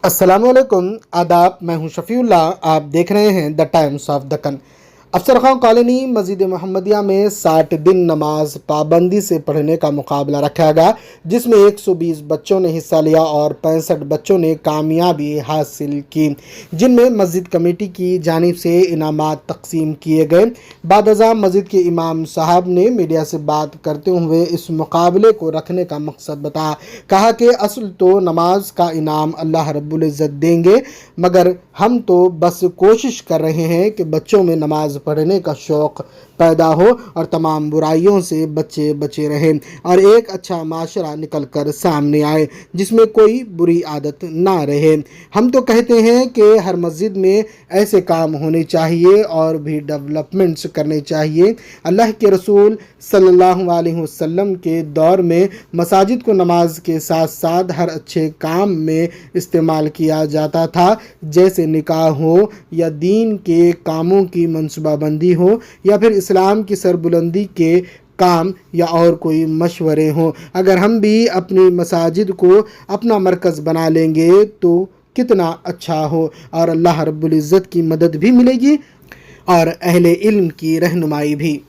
अस्सलाम वालेकुम, आदाब। मैं हूं शफीउल्लाह। आप देख रहे हैं द टाइम्स ऑफ दक्कन। अफसर खान कॉलोनी मस्जिद मोहम्मदिया में 60 दिन नमाज पाबंदी से पढ़ने का मुकाबला रखा गया, जिसमें 120 बच्चों ने हिस्सा लिया और 65 बच्चों ने कामयाबी हासिल की, जिनमें मस्जिद कमेटी की जानिब से इनामात तकसीम किए गए। बादअज़ा मस्जिद के इमाम साहब ने मीडिया से बात करते हुए इस मुकाबले को रखने का मकसद बताया। कहा कि असल तो नमाज का इनाम अल्लाह रब्बुल इज़्ज़त देंगे, मगर हम तो बस कोशिश कर रहे हैं कि बच्चों में नमाज पढ़ने का शौक़ पैदा हो और तमाम बुराइयों से बच्चे बचे रहें और एक अच्छा माशरा निकल कर सामने आए जिसमें कोई बुरी आदत ना रहे। हम तो कहते हैं कि हर मस्जिद में ऐसे काम होने चाहिए और भी डेवलपमेंट्स करने चाहिए। अल्लाह के रसूल सल्लल्लाहु अलैहि वसल्लम के दौर में मसाजिद को नमाज के साथ साथ हर अच्छे काम में इस्तेमाल किया जाता था, जैसे निकाह हो या दीन के कामों की मनसूबाबंदी हो या फिर इस्लाम की सरबुलंदी के काम या और कोई मशवरे हों। अगर हम भी अपनी मसाजिद को अपना मरकज़ बना लेंगे तो कितना अच्छा हो और अल्लाह रब्बुल इज़्ज़त की मदद भी मिलेगी और अहले इल्म की रहनुमाई भी।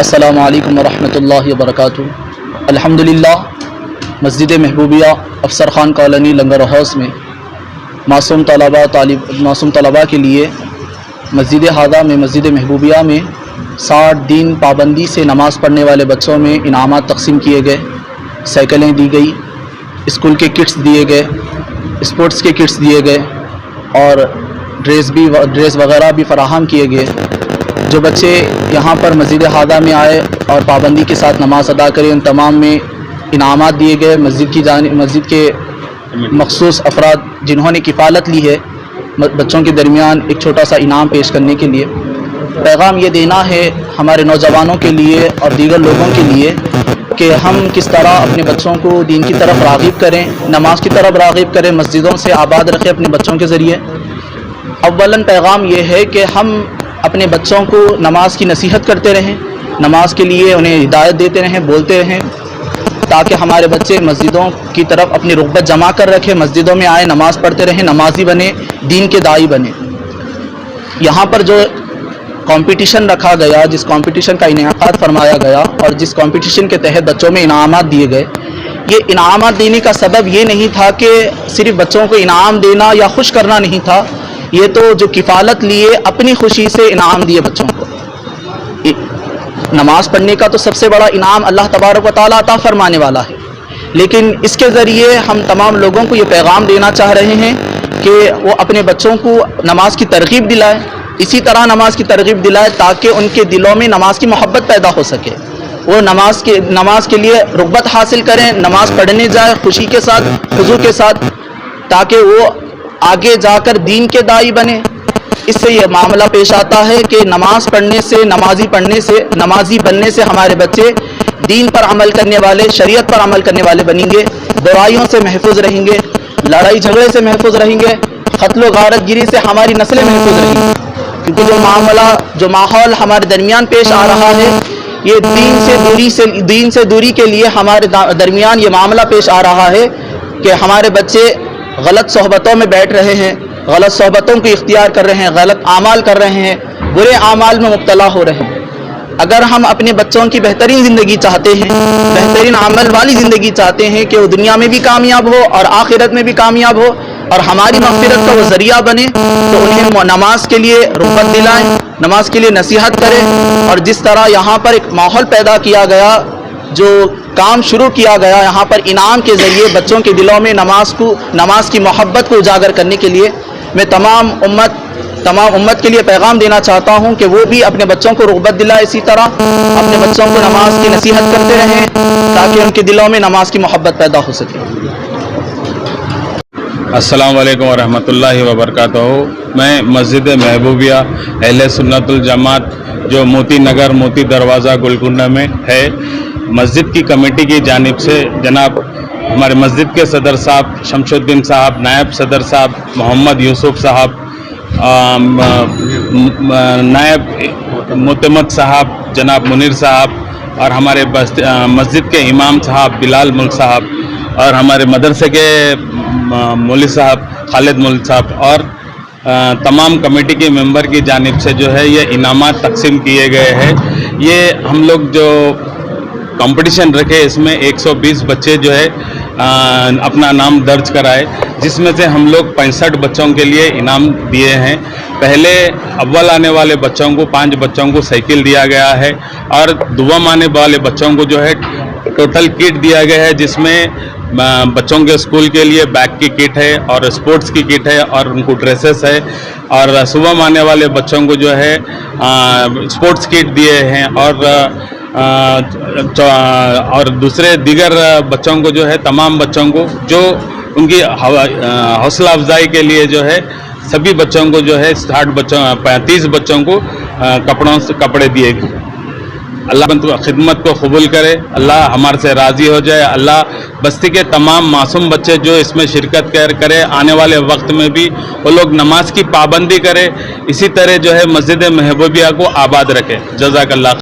अस्सलामु अलैकुम वरहमतुल्लाहि वबरकातुहू। अल्हम्दुलिल्लाह मस्जिद महबूबिया अफसर खान कॉलोनी लंगर हाउस में मासूम तलबा के लिए मस्जिद हादा में मस्जिद महबूबिया में 60 दिन पाबंदी से नमाज़ पढ़ने वाले बच्चों में इनामात तकसीम किए गए, साइकिलें दी गई, स्कूल के किट्स दिए गए, स्पोर्ट्स के किट्स दिए गए और ड्रेस वगैरह भी फराहम किए गए। जो बच्चे यहाँ पर मस्जिद हादा में आए और पाबंदी के साथ नमाज अदा करें, उन तमाम में इनामात दिए गए। मस्जिद के मखसूस अफराद जिन्होंने किफ़ालत ली है बच्चों के दरमियान एक छोटा सा इनाम पेश करने के लिए। पैगाम ये देना है हमारे नौजवानों के लिए और दीगर लोगों के लिए कि हम किस तरह अपने बच्चों को दीन की तरफ राग़िब करें, नमाज की तरफ राग़िब करें, मस्जिदों से आबाद रखें अपने बच्चों के ज़रिए। अव्वलन पैगाम ये है कि हम अपने बच्चों को नमाज की नसीहत करते रहें, नमाज के लिए उन्हें हिदायत देते रहें, बोलते रहें, ताकि हमारे बच्चे मस्जिदों की तरफ अपनी रुग़बत जमा कर रखें, मस्जिदों में आए, नमाज़ पढ़ते रहें, नमाजी बने, दीन के दाई बने। यहाँ पर जो कंपटीशन रखा गया, जिस कंपटीशन का इनेकाद फरमाया गया और जिस कंपटीशन के तहत बच्चों में इनामात दिए गए, ये इनामात देने का सबब ये नहीं था कि सिर्फ़ बच्चों को इनाम देना या खुश करना नहीं था, ये तो जो किफ़ालत लिए अपनी खुशी से इनाम दिए बच्चों को। नमाज पढ़ने का तो सबसे बड़ा इनाम अल्लाह तबारक व तआला अता फरमाने वाला है, लेकिन इसके ज़रिए हम तमाम लोगों को ये पैगाम देना चाह रहे हैं कि वो अपने बच्चों को नमाज की तरग़ीब दिलाएं, इसी तरह नमाज की तरग़ीब दिलाएं ताकि उनके दिलों में नमाज की मोहब्बत पैदा हो सके, वो नमाज के लिए रुग़बत हासिल करें, नमाज पढ़ने जाए खुशी के साथ, खुजू के साथ, ताकि वो आगे जाकर दीन के दाई बने। इससे ये मामला पेश आता है कि नमाज पढ़ने से, नमाजी बनने से हमारे बच्चे दीन पर अमल करने वाले, शरीयत पर अमल करने वाले बनेंगे, बुराइयों से महफूज रहेंगे, लड़ाई झगड़े से महफूज रहेंगे, क़त्ल गारत गिरी से हमारी नस्लें महफूज रहेंगी। क्योंकि जो माहौल हमारे दरमियान पेश आ रहा है, ये दीन से दूरी के लिए हमारे दरमियान ये मामला पेश आ रहा है कि हमारे बच्चे गलत सोहबतों में बैठ रहे हैं, गलत सोहबतों को इख्तियार कर रहे हैं, गलत आमाल कर रहे हैं, बुरे आमाल में मुब्तला हो रहे हैं। اگر ہم اپنے بچوں کی بہترین زندگی چاہتے ہیں، بہترین عمل والی زندگی چاہتے ہیں کہ وہ دنیا میں بھی کامیاب ہو اور آخرت میں بھی کامیاب ہو اور ہماری مغفرت کا وہ ذریعہ بنے، تو انہیں نماز کے لیے رغبت دلائیں، نماز کے لیے نصیحت کریں. اور جس طرح یہاں پر ایک ماحول پیدا کیا گیا، جو کام شروع کیا گیا یہاں پر انعام کے ذریعے بچوں کے دلوں میں نماز کی محبت کو اجاگر کرنے کے لیے، میں تمام امت کے لیے پیغام دینا چاہتا ہوں کہ وہ بھی اپنے بچوں کو رغبت دلائے، اسی طرح اپنے بچوں کو نماز کی نصیحت کرتے رہیں تاکہ ان کے دلوں میں نماز کی محبت پیدا ہو سکے. السلام علیکم ورحمۃ اللہ وبرکاتہ. میں مسجد محبوبیہ اہل سنت الجماعت جو موتی نگر موتی دروازہ گلکنڈہ میں ہے، مسجد کی کمیٹی کی جانب سے جناب ہمارے مسجد کے صدر صاحب شمس الدین صاحب، نائب صدر صاحب محمد یوسف صاحب، نائب معتمد صاحب جناب منیر صاحب، اور ہمارے مسجد کے امام صاحب بلال ملک صاحب، اور ہمارے مدرسے کے مولوی صاحب خالد ملک صاحب، اور تمام کمیٹی کے ممبر کی جانب سے جو ہے یہ انعامات تقسیم کیے گئے ہیں. یہ ہم لوگ جو کمپٹیشن رکھے اس میں 120 بچے جو ہے اپنا نام درج کرائے، جس میں سے ہم لوگ 65 بچوں کے لیے انعام دیے ہیں. پہلے اول آنے والے بچوں کو 5 بچوں کو سائیکل دیا گیا ہے، اور دوم آنے والے بچوں کو جو ہے ٹوٹل کٹ دیا گیا ہے، جس میں بچوں کے اسکول کے لیے بیگ کی کٹ ہے اور اسپورٹس کی کٹ ہے اور ان کو ڈریسز ہے، اور صبح آنے والے بچوں کو جو ہے اسپورٹس کٹ دیے ہیں، اور دوسرے دیگر بچوں کو جو ہے تمام بچوں کو جو ان کی حوصلہ افزائی کے لیے جو ہے سبھی بچوں کو جو ہے 35 بچوں کو کپڑے دیے گئے. اللہ خدمت کو قبول کرے، اللہ ہمارے سے راضی ہو جائے. اللہ بستی کے تمام معصوم بچے جو اس میں شرکت کرے، آنے والے وقت میں بھی وہ لوگ نماز کی پابندی کرے، اسی طرح جو ہے مسجد محبوبیہ کو آباد رکھے. جزاک اللہ.